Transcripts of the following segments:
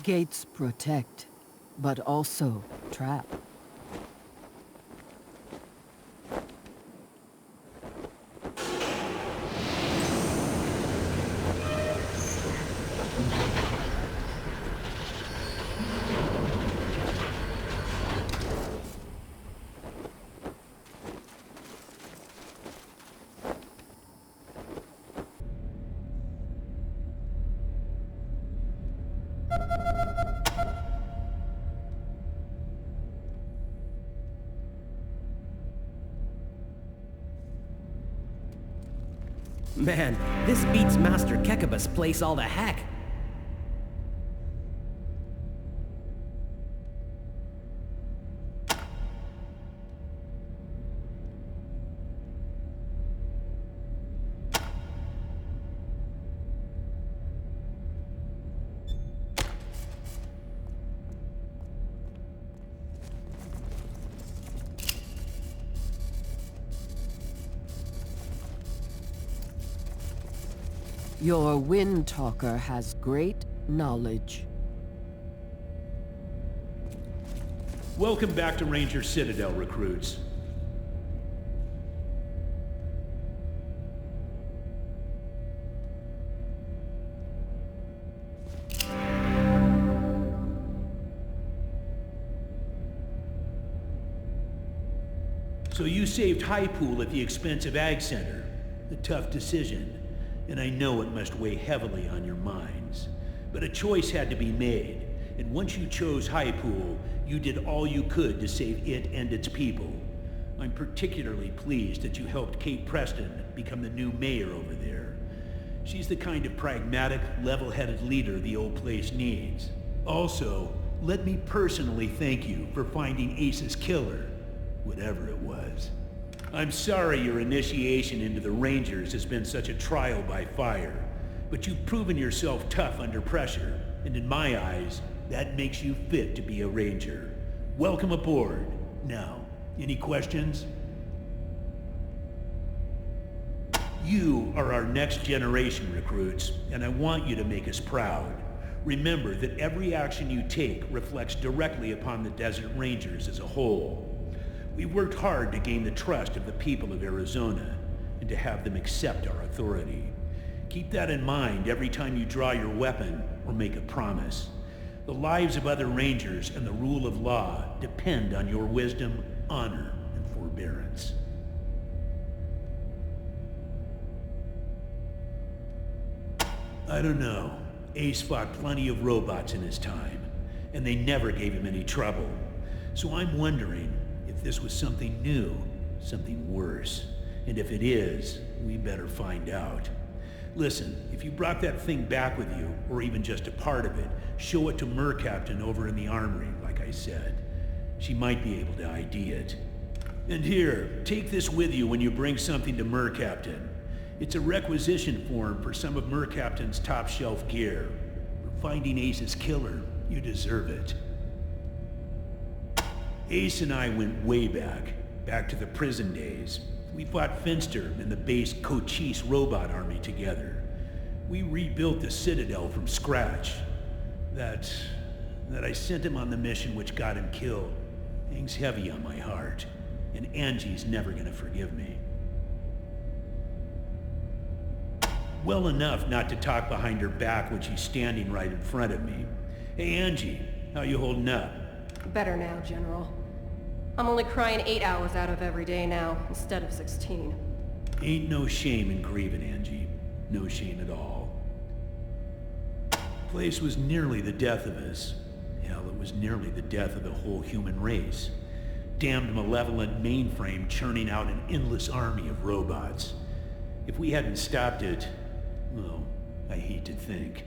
Gates protect, but also trap. Man, this beats Master Kekabah's place all to heck. Your Wind Talker has great knowledge. Welcome back to Ranger Ciatadel, recruits. So you saved High Pool at the expense of Ag Center. A tough decision. And I know it must weigh heavily on your minds. But a choice had to be made, and once you chose High Pool, you did all you could to save it and its people. I'm particularly pleased that you helped Kate Preston become the new mayor over there. She's the kind of pragmatic, level-headed leader the old place needs. Also, let me personally thank you for finding Ace's killer, whatever it was. I'm sorry your initiation into the Rangers has been such a trial by fire, but you've proven yourself tough under pressure, and in my eyes, that makes you fit to be a Ranger. Welcome aboard. Now, any questions? You are our next generation, recruits, and I want you to make us proud. Remember that every action you take reflects directly upon the Desert Rangers as a whole. We worked hard to gain the trust of the people of Arizona, and to have them accept our authority. Keep that in mind every time you draw your weapon or make a promise. The lives of other Rangers and the rule of law depend on your wisdom, honor, and forbearance. I don't know. Ace fought plenty of robots in his time, and they never gave him any trouble. So I'm wondering if this was something new, something worse. And if it is, we better find out. Listen, if you brought that thing back with you, or even just a part of it, show it to Mercaptain over in the armory, like I said. She might be able to ID it. And here, take this with you when you bring something to Mercaptain. It's a requisition form for some of Mercaptain's top-shelf gear. For finding Ace's killer, you deserve it. Ace and I went way back to the prison days. We fought Finster and the base Cochise robot army together. We rebuilt the Ciatadel from scratch. That I sent him on the mission which got him killed hangs heavy on my heart, and Angie's never gonna forgive me. Well enough not to talk behind her back when she's standing right in front of me. Hey Angie, how you holding up? Better now, General. I'm only crying 8 hours out of every day now, instead of 16. Ain't no shame in grieving, Angie. No shame at all. Place was nearly the death of us. Hell, it was nearly the death of the whole human race. Damned malevolent mainframe churning out an endless army of robots. If we hadn't stopped it, well, I hate to think.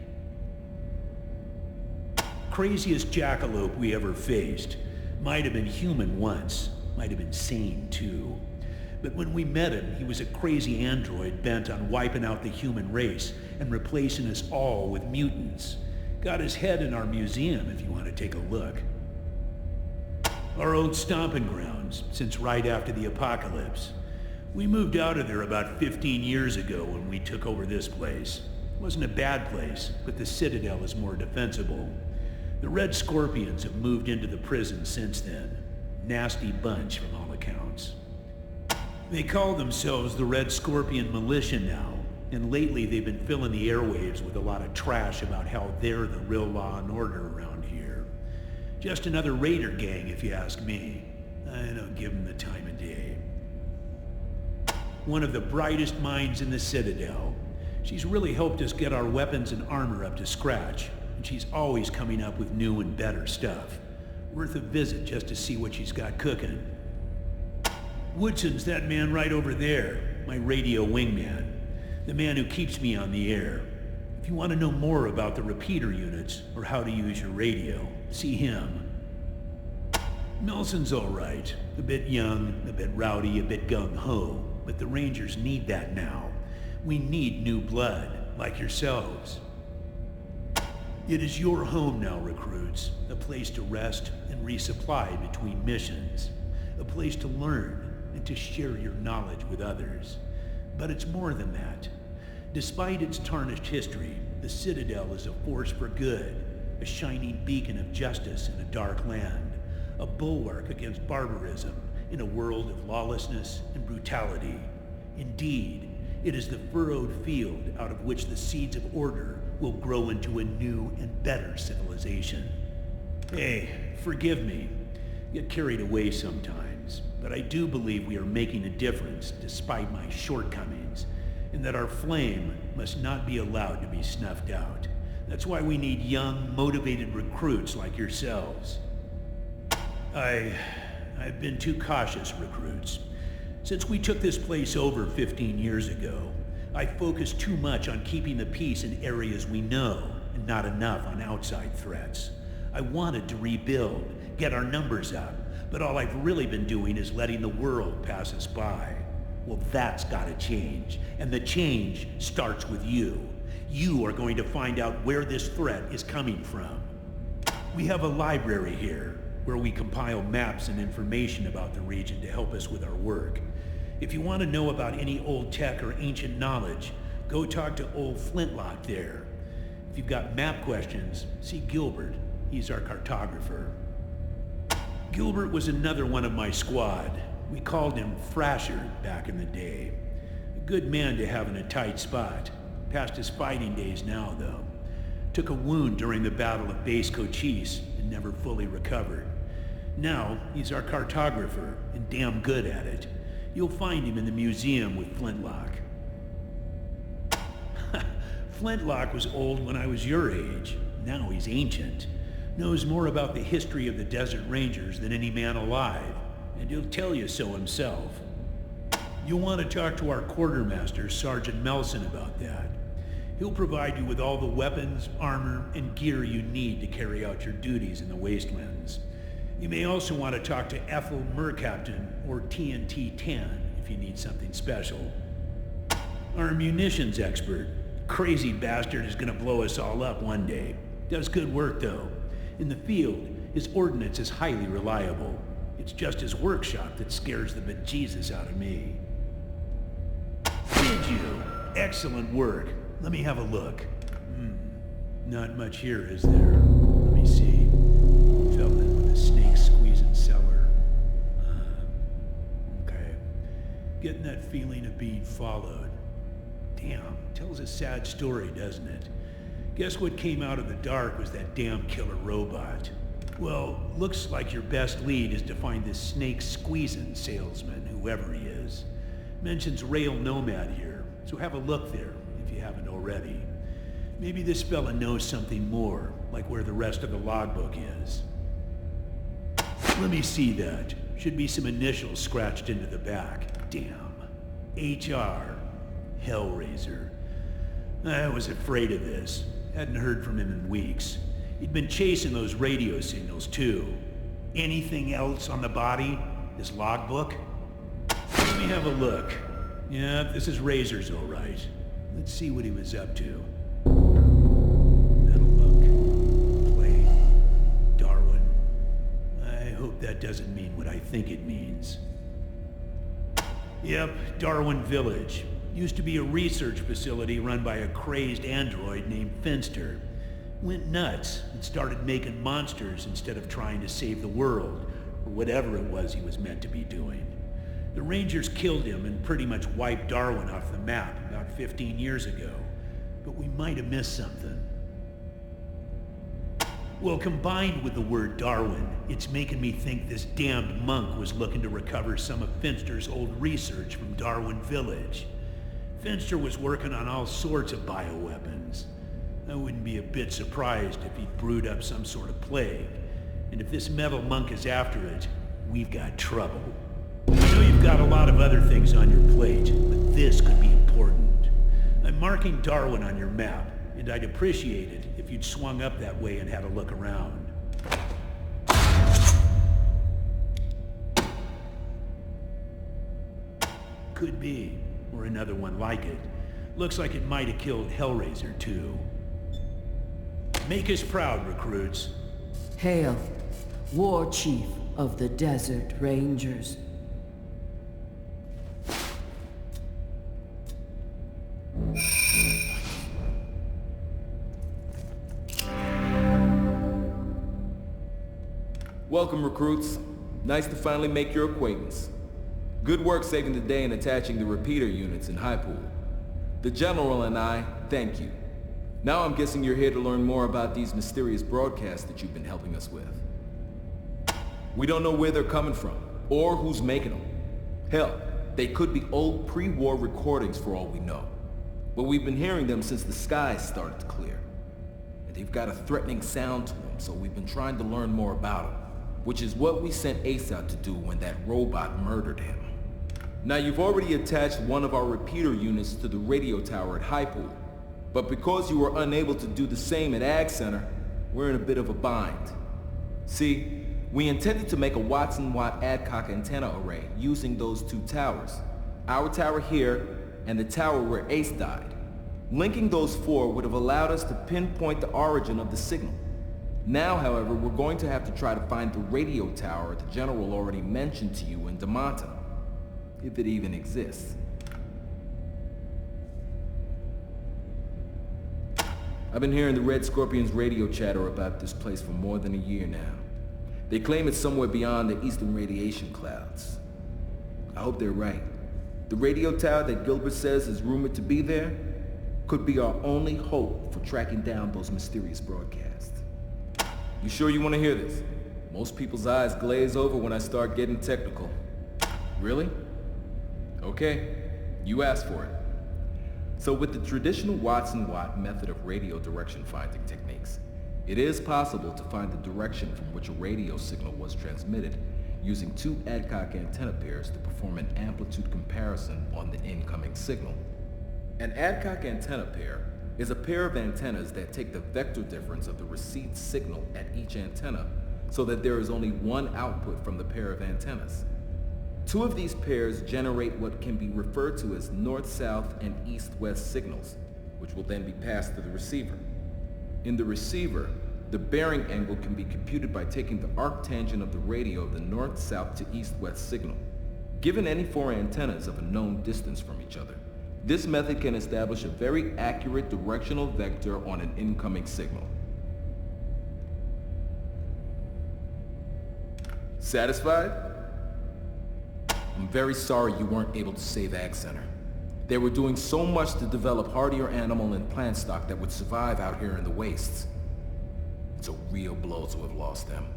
Craziest jackalope we ever faced. Might have been human once, might have been sane too. But when we met him, he was a crazy android bent on wiping out the human race and replacing us all with mutants. Got his head in our museum if you want to take a look. Our old stomping grounds, since right after the apocalypse. We moved out of there about 15 years ago when we took over this place. It wasn't a bad place, but the Ciatadel is more defensible. The Red Scorpions have moved into the prison since then. Nasty bunch from all accounts. They call themselves the Red Scorpion Militia now, and lately they've been filling the airwaves with a lot of trash about how they're the real law and order around here. Just another raider gang, if you ask me. I don't give them the time of day. One of the brightest minds in the Ciatadel. She's really helped us get our weapons and armor up to scratch, and she's always coming up with new and better stuff. Worth a visit just to see what she's got cooking. Woodson's that man right over there, my radio wingman. The man who keeps me on the air. If you want to know more about the repeater units, or how to use your radio, see him. Nelson's all right. A bit young, a bit rowdy, a bit gung-ho, but the Rangers need that now. We need new blood, like yourselves. It is your home now, recruits. A place to rest and resupply between missions. A place to learn and to share your knowledge with others. But it's more than that. Despite its tarnished history, the Ciatadel is a force for good, a shining beacon of justice in a dark land, a bulwark against barbarism in a world of lawlessness and brutality. Indeed, it is the furrowed field out of which the seeds of order will grow into a new and better civilization. Hey, forgive me. Get carried away sometimes, but I do believe we are making a difference despite my shortcomings, and that our flame must not be allowed to be snuffed out. That's why we need young, motivated recruits like yourselves. I've been too cautious, recruits. Since we took this place over 15 years ago, I focused too much on keeping the peace in areas we know, and not enough on outside threats. I wanted to rebuild, get our numbers up, but all I've really been doing is letting the world pass us by. Well, that's gotta change, and the change starts with you. You are going to find out where this threat is coming from. We have a library here, where we compile maps and information about the region to help us with our work. If you want to know about any old tech or ancient knowledge, go talk to old Flintlock there. If you've got map questions, see Gilbert. He's our cartographer. Gilbert was another one of my squad. We called him Thrasher back in the day. A good man to have in a tight spot. Past his fighting days now, though. Took a wound during the Battle of Base Cochise and never fully recovered. Now, he's our cartographer, and damn good at it. You'll find him in the museum with Flintlock. Flintlock was old when I was your age. Now he's ancient. Knows more about the history of the Desert Rangers than any man alive, and he'll tell you so himself. You'll want to talk to our quartermaster, Sergeant Melson, about that. He'll provide you with all the weapons, armor, and gear you need to carry out your duties in the Wastelands. You may also want to talk to Ethel Mercaptain, or TNT-10, if you need something special. Our munitions expert. Crazy bastard is gonna blow us all up one day. Does good work, though. In the field, his ordnance is highly reliable. It's just his workshop that scares the bejesus out of me. Did you? Excellent work. Let me have a look. Not much here, is there? Let me see. Fell in with a snake squeezing cellar. Okay. Getting that feeling of being followed. Damn, tells a sad story, doesn't it? Guess what came out of the dark was that damn killer robot. Well, looks like your best lead is to find this snake squeezing salesman, whoever he is. Mentions Rail Nomad here, so have a look there if you haven't already. Maybe this fella knows something more, like where the rest of the logbook is. Let me see that. Should be some initials scratched into the back. Damn. HR. Hellraiser. I was afraid of this. Hadn't heard from him in weeks. He'd been chasing those radio signals, too. Anything else on the body? His logbook? Let me have a look. Yeah, this is Razor's all right. Let's see what he was up to. That'll look. Play. Darwin. I hope that doesn't mean what I think it means. Yep, Darwin Village. Used to be a research facility run by a crazed android named Finster. Went nuts and started making monsters instead of trying to save the world, or whatever it was he was meant to be doing. The Rangers killed him and pretty much wiped Darwin off the map about 15 years ago, but we might have missed something. Well, combined with the word Darwin, it's making me think this damned monk was looking to recover some of Finster's old research from Darwin Village. Finster was working on all sorts of bioweapons. I wouldn't be a bit surprised if he'd brewed up some sort of plague. And if this metal monk is after it, we've got trouble. I know you've got a lot of other things on your plate, but this could be important. I'm marking Darwin on your map, and I'd appreciate it if you'd swung up that way and had a look around. Could be, or another one like it. Looks like it might have killed Hellraiser, too. Make us proud, recruits. Hail, War Chief of the Desert Rangers. Welcome, recruits. Nice to finally make your acquaintance. Good work saving the day and attaching the repeater units in High Pool. The General and I thank you. Now I'm guessing you're here to learn more about these mysterious broadcasts that you've been helping us with. We don't know where they're coming from, or who's making them. Hell, they could be old pre-war recordings for all we know. But we've been hearing them since the skies started to clear. And they've got a threatening sound to them, so we've been trying to learn more about them. Which is what we sent Ace out to do when that robot murdered him. Now you've already attached one of our repeater units to the radio tower at High Pool. But because you were unable to do the same at Ag Center, we're in a bit of a bind. See, we intended to make a Watson-Watt Adcock antenna array using those two towers. Our tower here, and the tower where Ace died. Linking those four would have allowed us to pinpoint the origin of the signal. Now, however, we're going to have to try to find the radio tower the General already mentioned to you in Damanta. If it even exists. I've been hearing the Red Scorpions radio chatter about this place for more than a year now. They claim it's somewhere beyond the eastern radiation clouds. I hope they're right. The radio tower that Gilbert says is rumored to be there could be our only hope for tracking down those mysterious broadcasts. You sure you want to hear this? Most people's eyes glaze over when I start getting technical. Really? Okay, you asked for it. So with the traditional Watson-Watt method of radio direction finding techniques, it is possible to find the direction from which a radio signal was transmitted using two Adcock antenna pairs to perform an amplitude comparison on the incoming signal. An Adcock antenna pair is a pair of antennas that take the vector difference of the received signal at each antenna so that there is only one output from the pair of antennas. Two of these pairs generate what can be referred to as north-south and east-west signals, which will then be passed to the receiver. In the receiver, the bearing angle can be computed by taking the arctangent of the radio of the north-south to east-west signal. Given any four antennas of a known distance from each other, this method can establish a very accurate directional vector on an incoming signal. Satisfied? I'm very sorry you weren't able to save Ag Center. They were doing so much to develop hardier animal and plant stock that would survive out here in the wastes. It's a real blow to have lost them.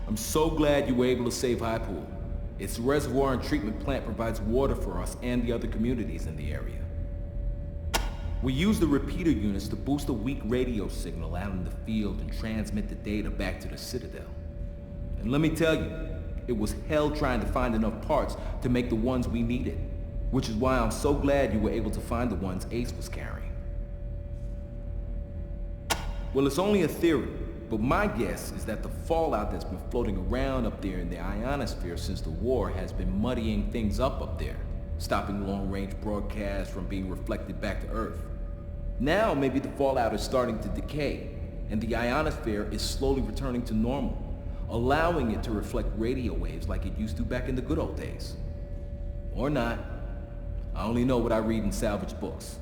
I'm so glad you were able to save High Pool. Its reservoir and treatment plant provides water for us and the other communities in the area. We use the repeater units to boost a weak radio signal out in the field and transmit the data back to the Ciatadel. And let me tell you, it was hell trying to find enough parts to make the ones we needed, which is why I'm so glad you were able to find the ones Ace was carrying. Well, it's only a theory, but my guess is that the fallout that's been floating around up there in the ionosphere since the war has been muddying things up there, stopping long-range broadcasts from being reflected back to Earth. Now maybe the fallout is starting to decay, and the ionosphere is slowly returning to normal, allowing it to reflect radio waves like it used to back in the good old days. Or not. I only know what I read in salvage books.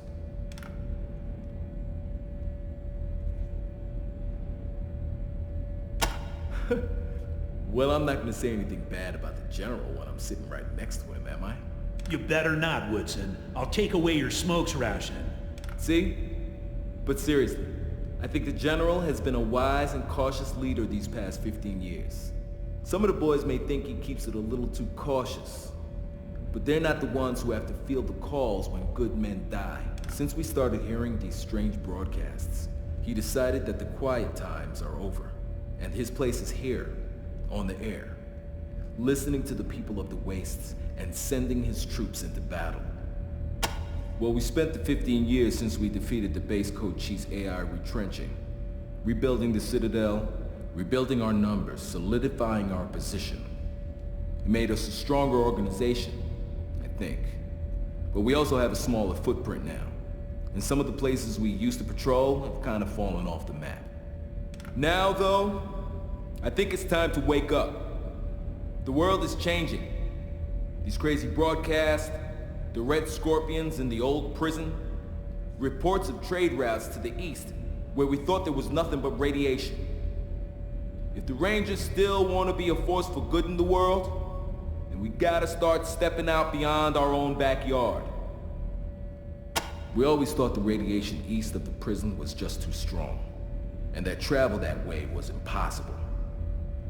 Well, I'm not gonna say anything bad about the General when I'm sitting right next to him, am I? You better not, Woodson. I'll take away your smokes ration. See? But seriously, I think the General has been a wise and cautious leader these past 15 years. Some of the boys may think he keeps it a little too cautious, but they're not the ones who have to field the calls when good men die. Since we started hearing these strange broadcasts, he decided that the quiet times are over, and his place is here, on the air, listening to the people of the wastes and sending his troops into battle. Well, we spent the 15 years since we defeated the base code chief's AI retrenching, rebuilding the Ciatadel, rebuilding our numbers, solidifying our position. It made us a stronger organization, I think. But we also have a smaller footprint now, and some of the places we used to patrol have kind of fallen off the map. Now, though, I think it's time to wake up. The world is changing. These crazy broadcasts, the Red Scorpions in the old prison, reports of trade routes to the east where we thought there was nothing but radiation. If the Rangers still want to be a force for good in the world, then we gotta start stepping out beyond our own backyard. We always thought the radiation east of the prison was just too strong, and that travel that way was impossible.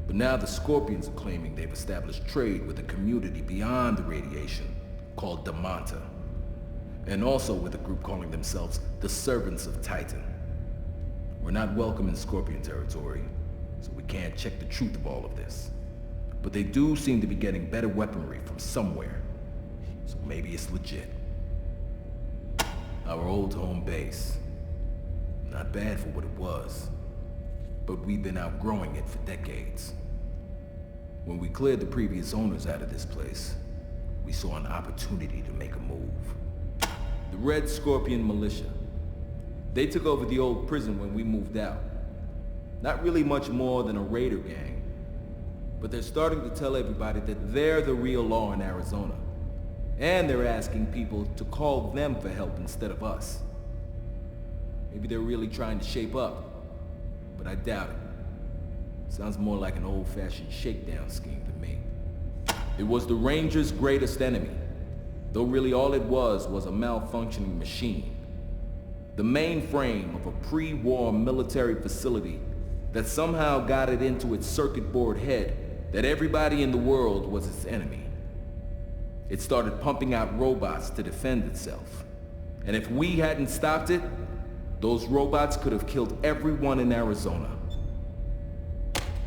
But now the Scorpions are claiming they've established trade with a community beyond the radiation called Damanta, and also with a group calling themselves the Servants of Titan. We're not welcome in Scorpion territory, so we can't check the truth of all of this. But they do seem to be getting better weaponry from somewhere, so maybe it's legit. Our old home base. Not bad for what it was, but we've been outgrowing it for decades. When we cleared the previous owners out of this place, we saw an opportunity to make a move. The Red Scorpion Militia. They took over the old prison when we moved out. Not really much more than a raider gang, but they're starting to tell everybody that they're the real law in Arizona. And they're asking people to call them for help instead of us. Maybe they're really trying to shape up, but I doubt it. Sounds more like an old-fashioned shakedown scheme to me. It was the Rangers' greatest enemy, though really all it was a malfunctioning machine. The mainframe of a pre-war military facility that somehow got it into its circuit board head that everybody in the world was its enemy. It started pumping out robots to defend itself. And if we hadn't stopped it, those robots could have killed everyone in Arizona.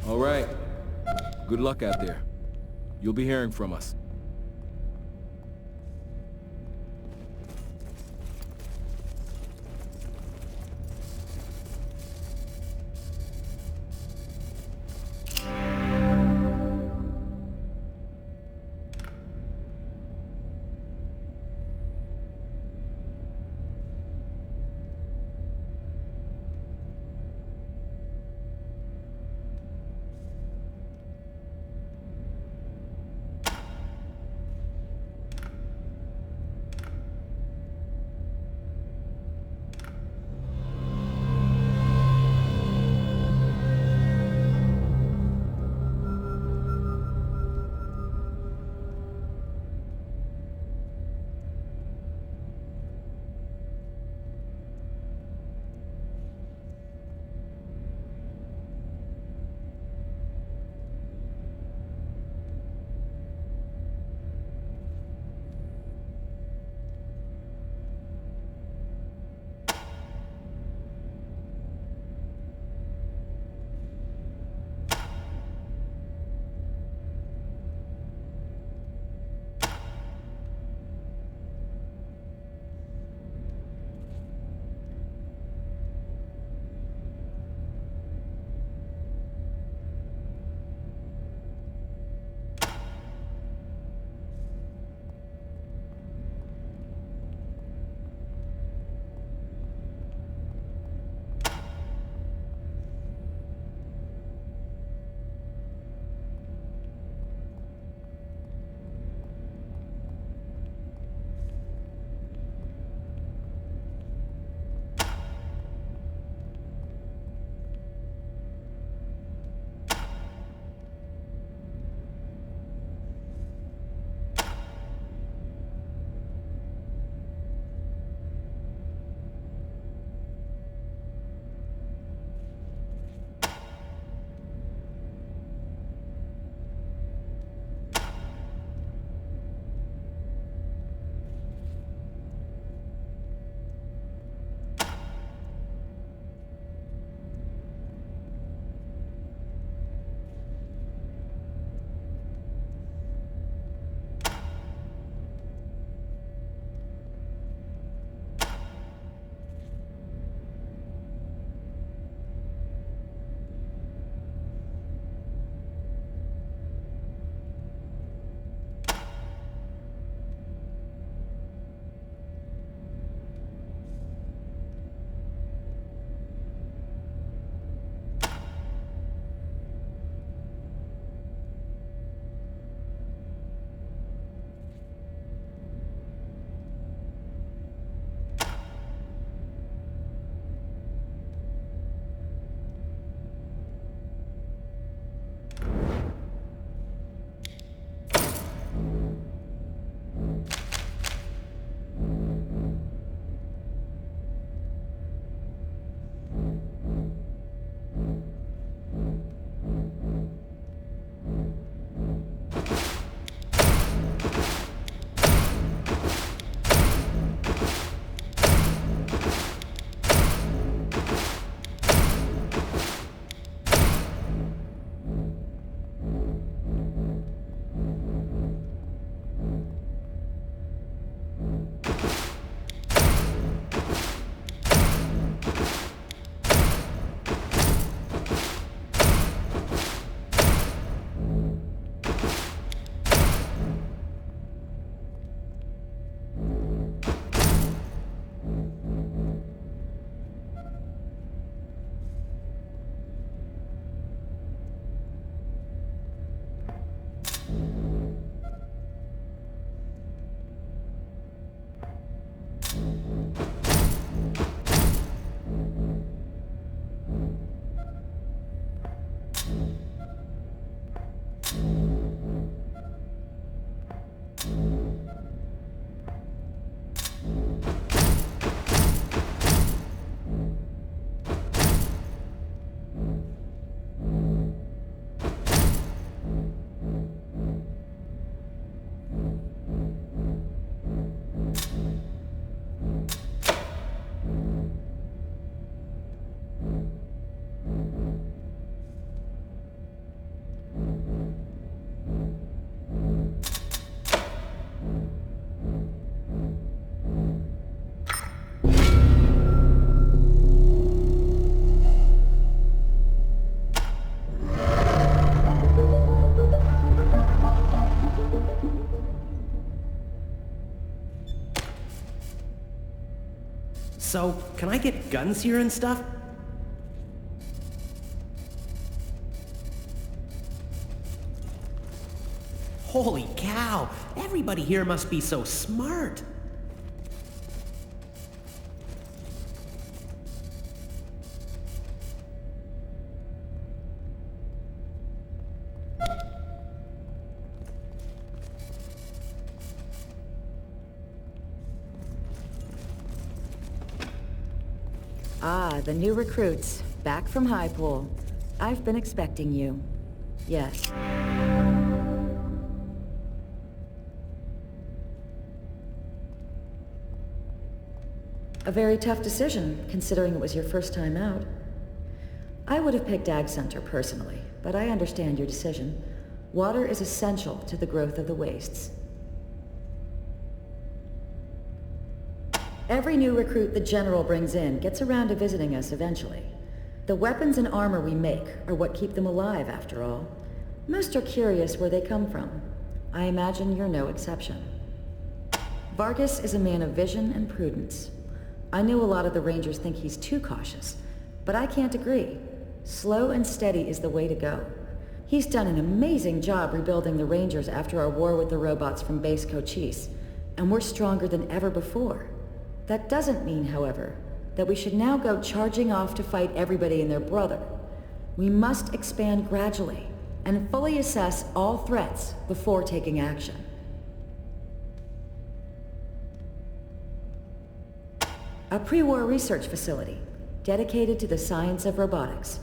All right. Good luck out there. You'll be hearing from us. So, can I get guns here and stuff? Holy cow! Everybody here must be so smart! Ah, the new recruits, back from High Pool. I've been expecting you. Yes. A very tough decision, considering it was your first time out. I would have picked Ag Center personally, but I understand your decision. Water is essential to the growth of the wastes. Every new recruit the General brings in gets around to visiting us eventually. The weapons and armor we make are what keep them alive, after all. Most are curious where they come from. I imagine you're no exception. Vargas is a man of vision and prudence. I know a lot of the Rangers think he's too cautious, but I can't agree. Slow and steady is the way to go. He's done an amazing job rebuilding the Rangers after our war with the robots from Base Cochise, and we're stronger than ever before. That doesn't mean, however, that we should now go charging off to fight everybody and their brother. We must expand gradually and fully assess all threats before taking action. A pre-war research facility dedicated to the science of robotics.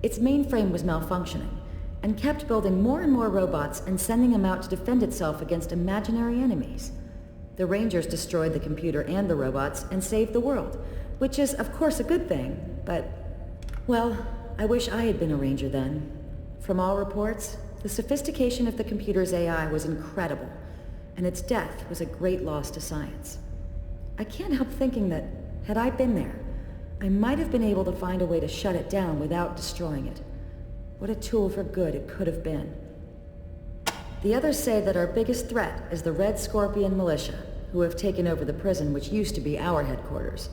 Its mainframe was malfunctioning and kept building more and more robots and sending them out to defend itself against imaginary enemies. The Rangers destroyed the computer and the robots and saved the world, which is of course a good thing, but, well, I wish I had been a Ranger then. From all reports, the sophistication of the computer's AI was incredible, and its death was a great loss to science. I can't help thinking that, had I been there, I might have been able to find a way to shut it down without destroying it. What a tool for good it could have been. The others say that our biggest threat is the Red Scorpion militia, who have taken over the prison which used to be our headquarters.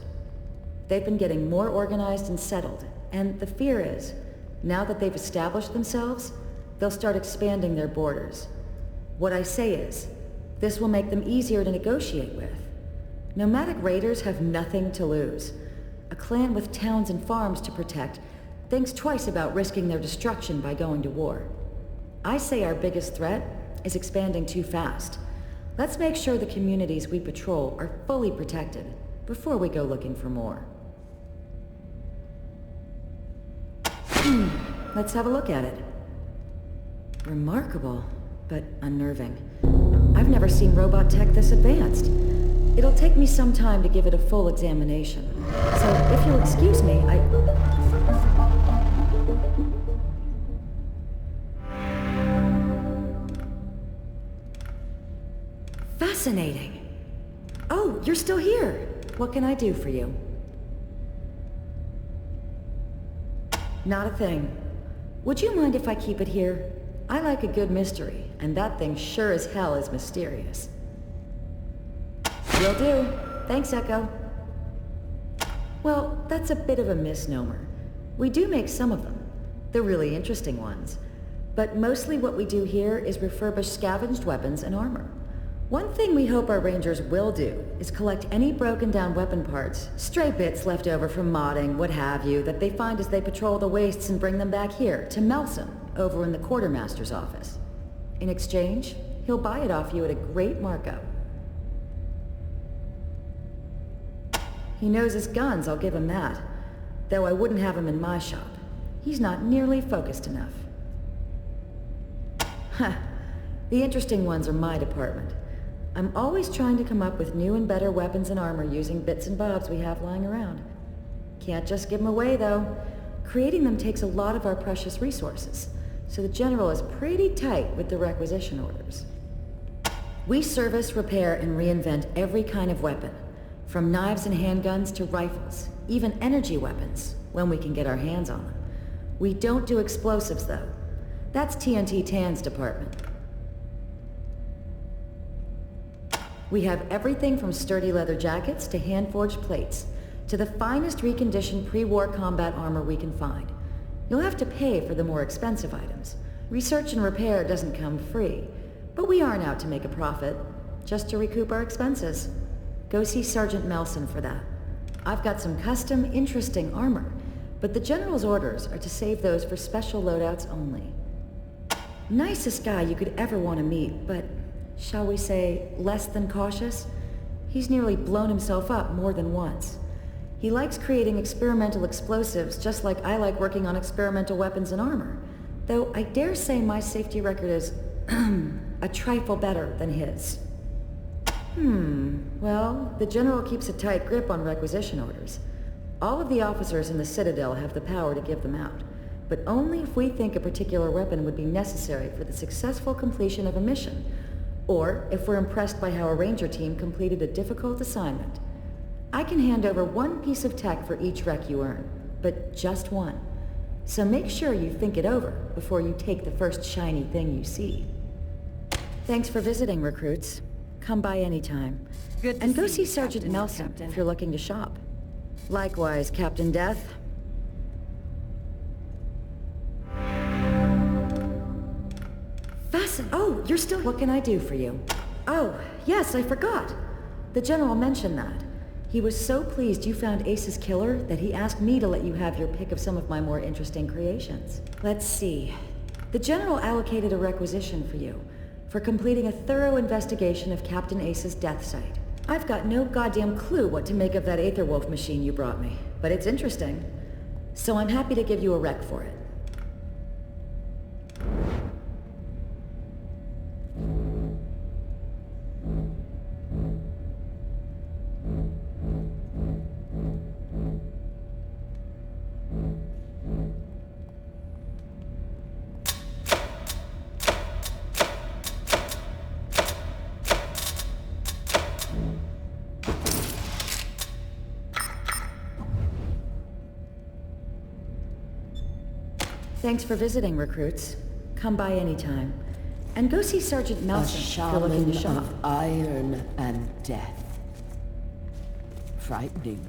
They've been getting more organized and settled, and the fear is, now that they've established themselves, they'll start expanding their borders. What I say is, this will make them easier to negotiate with. Nomadic raiders have nothing to lose. A clan with towns and farms to protect thinks twice about risking their destruction by going to war. I say our biggest threat is expanding too fast. Let's make sure the communities we patrol are fully protected before we go looking for more. Let's have a look at it. Remarkable, but unnerving. I've never seen robot tech this advanced. It'll take me some time to give it a full examination. So, if you'll excuse me, Fascinating. Oh, you're still here. What can I do for you? Not a thing. Would you mind if I keep it here? I like a good mystery, and that thing sure as hell is mysterious. Will do. Thanks, Echo. Well, that's a bit of a misnomer. We do make some of them, the really interesting ones. But mostly what we do here is refurbish scavenged weapons and armor. One thing we hope our Rangers will do is collect any broken down weapon parts, stray bits left over from modding, what have you, that they find as they patrol the wastes and bring them back here, to Melson, over in the Quartermaster's office. In exchange, he'll buy it off you at a great markup. He knows his guns, I'll give him that. Though I wouldn't have him in my shop. He's not nearly focused enough. Huh. The interesting ones are my department. I'm always trying to come up with new and better weapons and armor using bits and bobs we have lying around. Can't just give them away, though. Creating them takes a lot of our precious resources, so the General is pretty tight with the requisition orders. We service, repair, and reinvent every kind of weapon, from knives and handguns to rifles, even energy weapons, when we can get our hands on them. We don't do explosives, though. That's TNT Tan's department. We have everything from sturdy leather jackets to hand-forged plates, to the finest reconditioned pre-war combat armor we can find. You'll have to pay for the more expensive items. Research and repair doesn't come free, but we aren't out to make a profit, just to recoup our expenses. Go see Sergeant Melson for that. I've got some custom, interesting armor, but the General's orders are to save those for special loadouts only. Nicest guy you could ever want to meet, but, shall we say, less than cautious? He's nearly blown himself up more than once. He likes creating experimental explosives just like I like working on experimental weapons and armor, though I dare say my safety record is a trifle better than his. Well, the General keeps a tight grip on requisition orders. All of the officers in the Ciatadel have the power to give them out, but only if we think a particular weapon would be necessary for the successful completion of a mission, or if we're impressed by how a ranger team completed a difficult assignment. I can hand over one piece of tech for each rec you earn, but just one. So make sure you think it over before you take the first shiny thing you see. Thanks for visiting, recruits. Come by anytime. Good to And go see see you, Sergeant Captain. Nelson Captain. if you're looking to shop. Likewise, Captain Death. Fasten. Oh, you're still... What can I do for you? Oh, yes, I forgot. The General mentioned that. He was so pleased you found Ace's killer that he asked me to let you have your pick of some of my more interesting creations. Let's see. The General allocated a requisition for you, for completing a thorough investigation of Captain Ace's death site. I've got no goddamn clue what to make of that Aetherwolf machine you brought me, but it's interesting. So I'm happy to give you a rec for it. Thanks for visiting, recruits. Come by anytime. And go see Sergeant A Melson if you're looking to shaman shop. of iron and death. Frightening.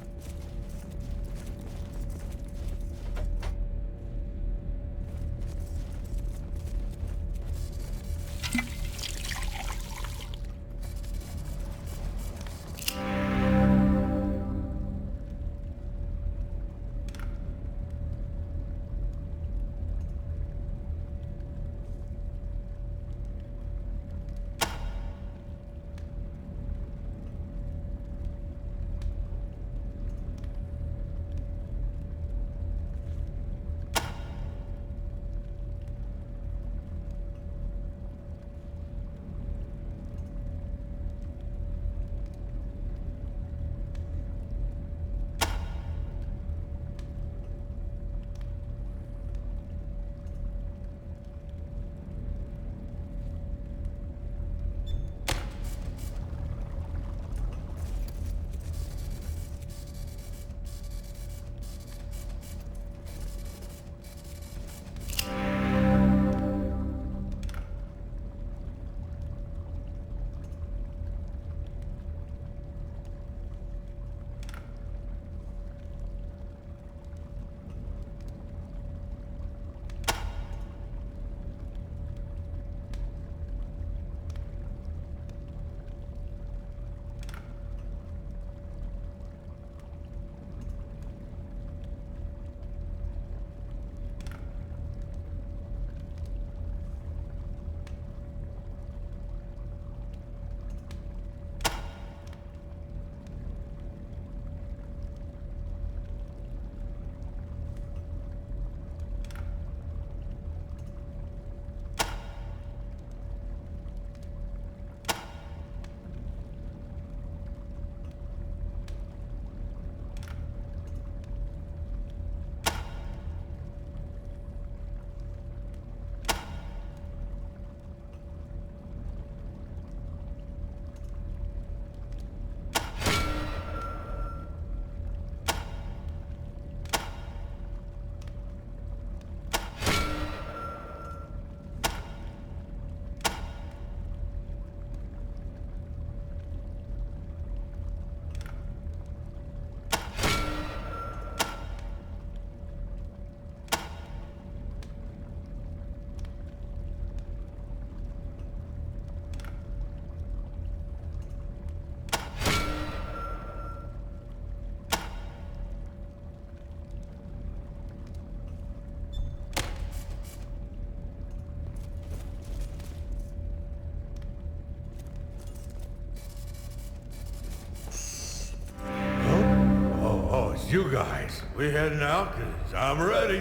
you guys. We heading out? Cause I'm ready.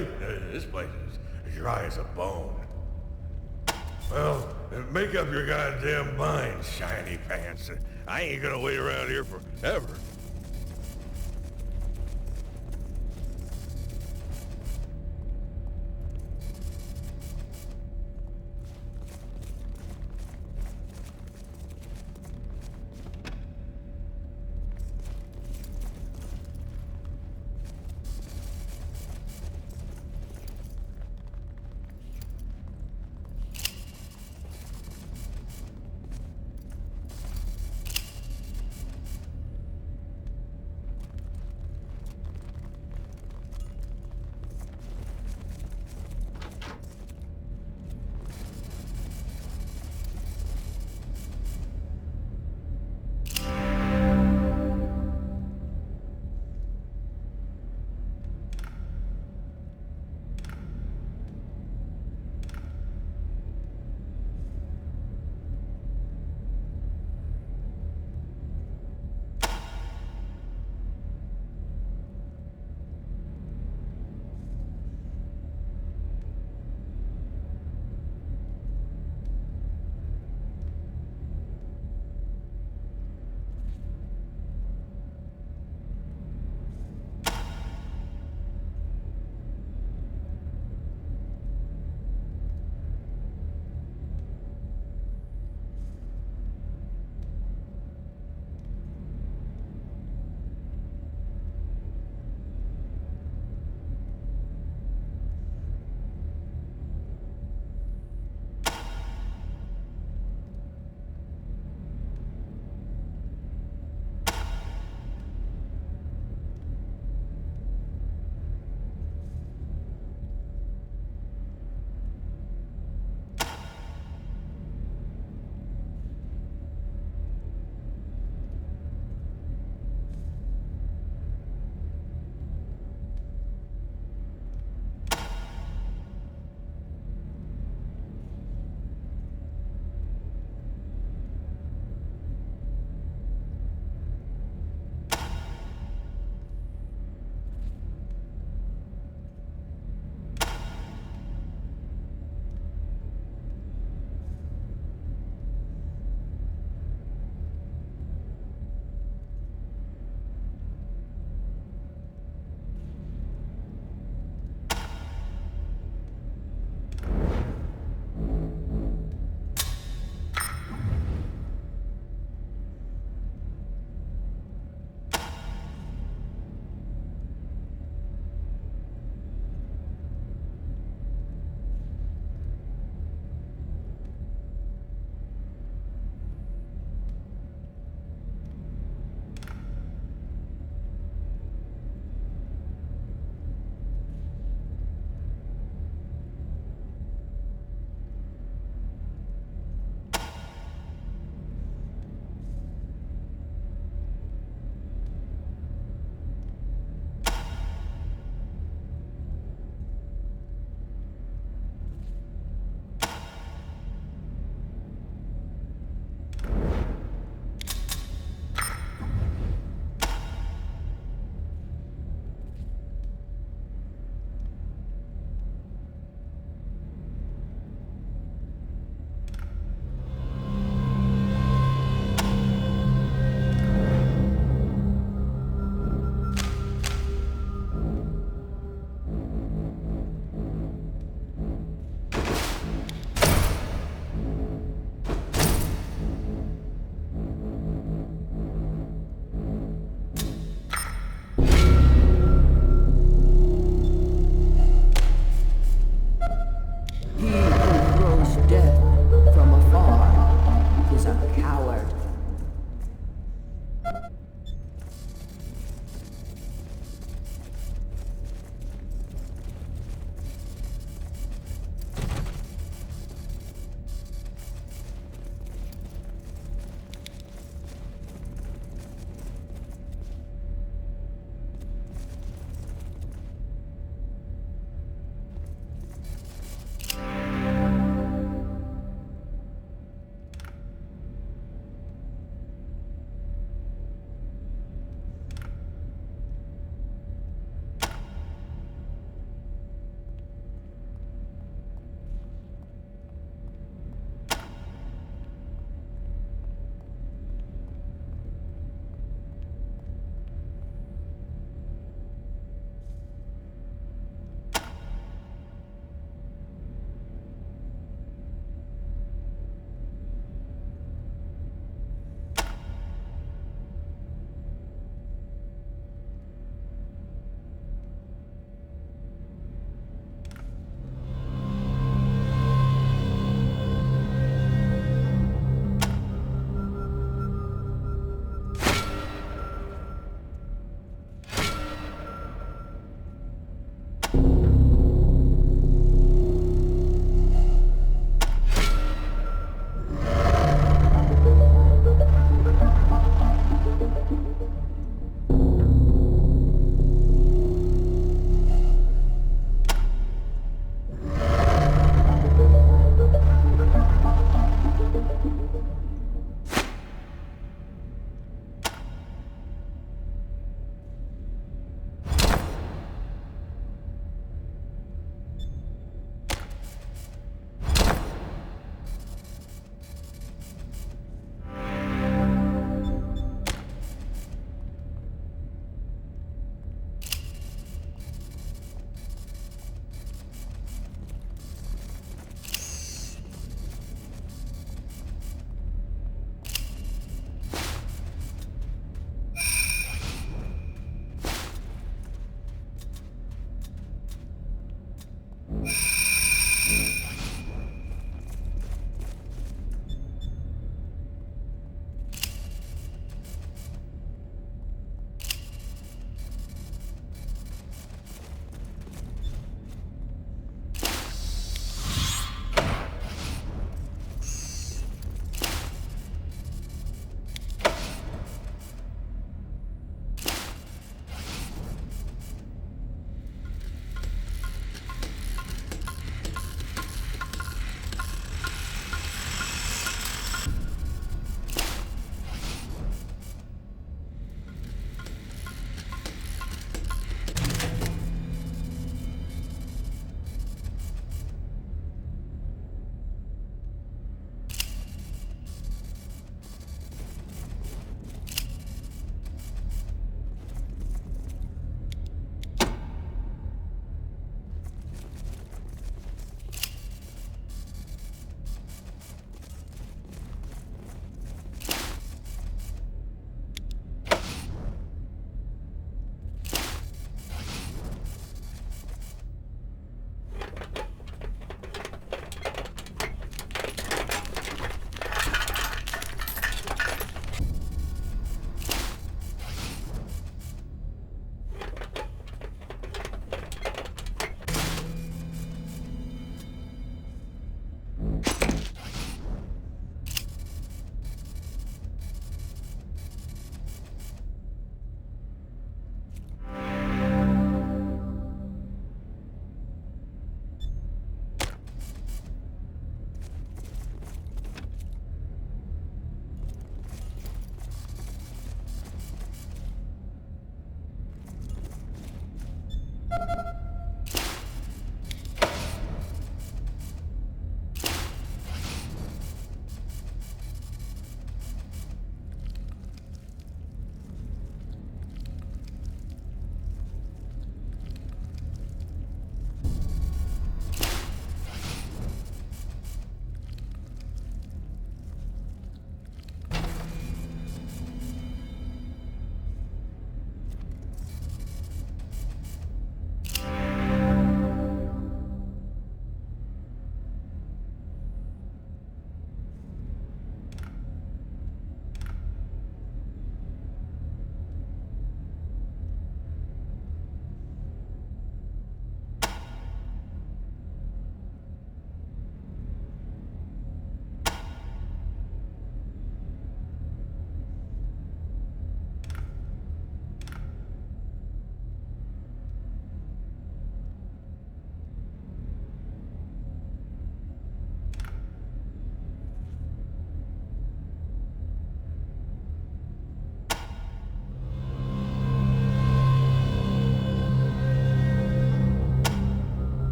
This place is dry as a bone. Well, make up your goddamn mind, shiny pants. I ain't gonna wait around here forever.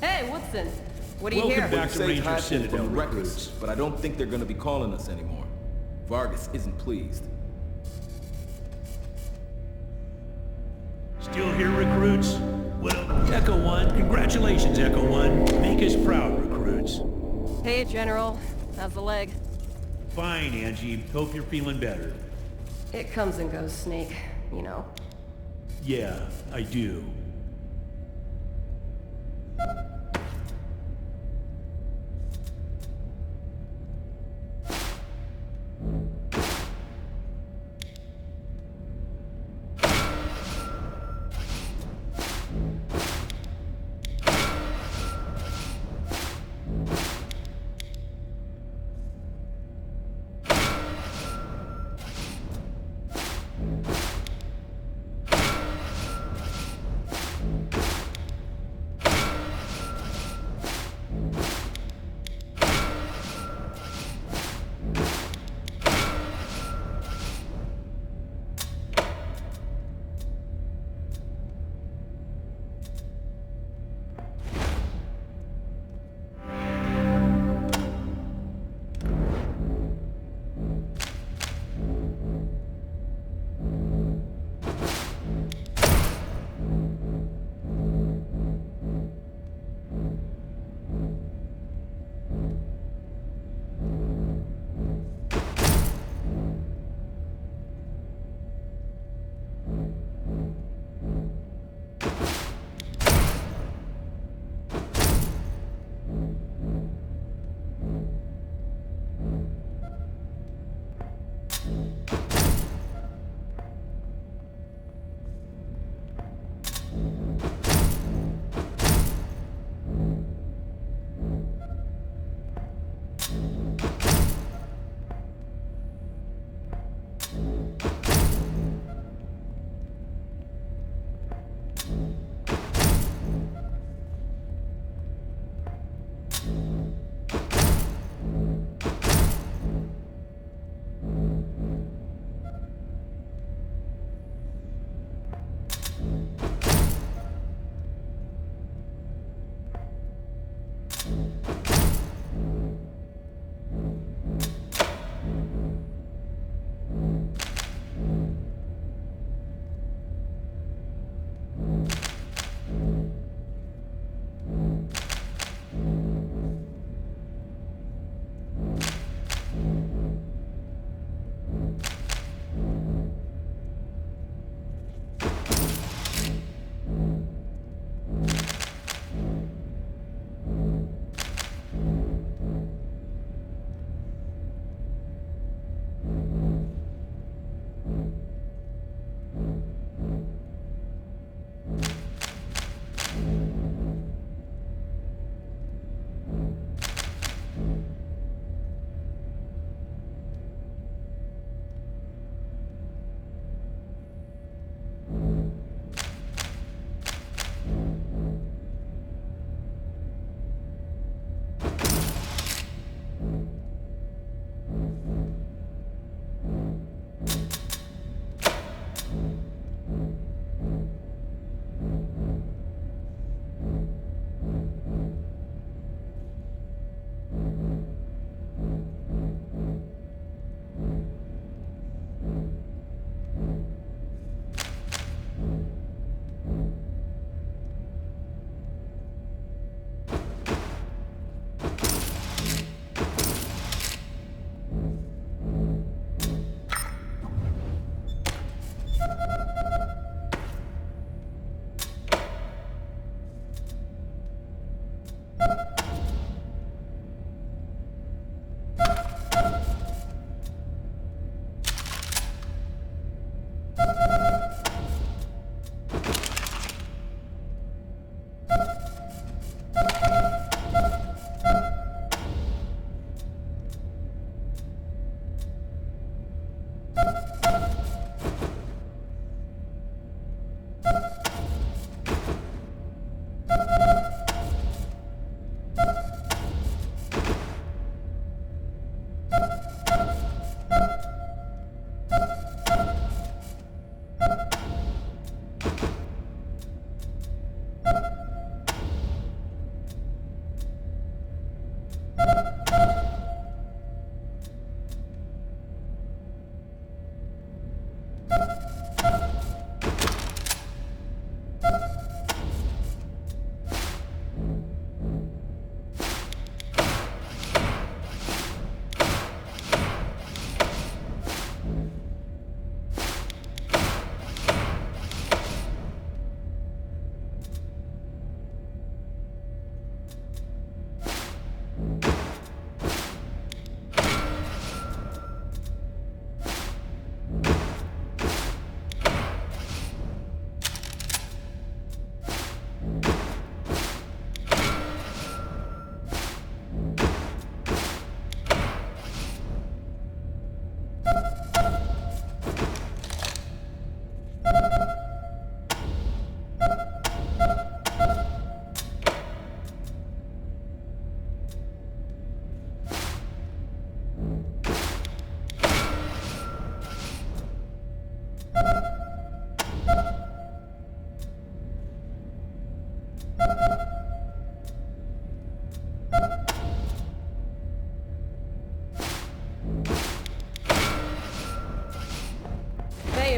Hey, Woodson. What do you Welcome hear? back to Saved Ranger Hyphen Ciatadel from the recruits. wreckers, but I don't think they're gonna be calling us anymore. Vargas isn't pleased. Still here, recruits? Well, Echo 1, congratulations, Echo 1. Make us proud, recruits. Hey, General. How's the leg? Fine, Angie. Hope you're feeling better. It comes and goes, Snake. You know. Yeah, I do.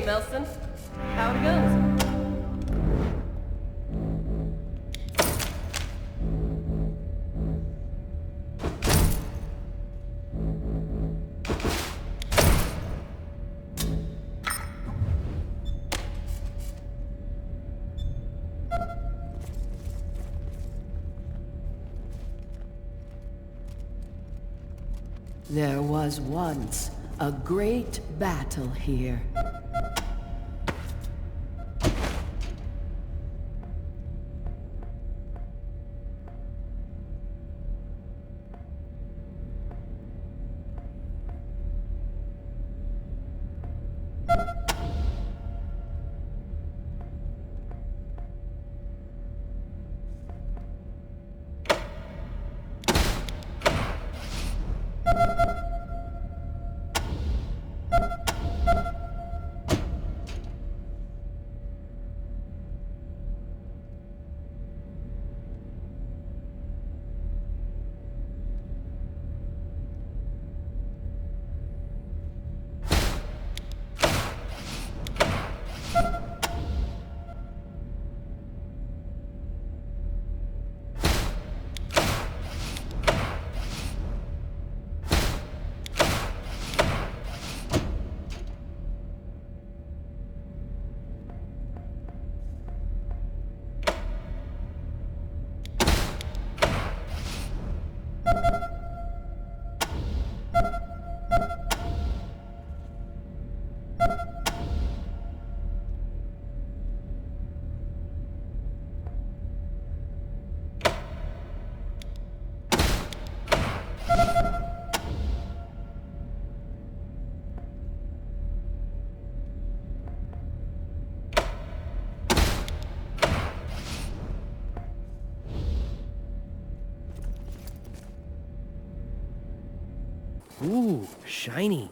Melson. How it goes? There was once a great battle here. Ooh, shiny.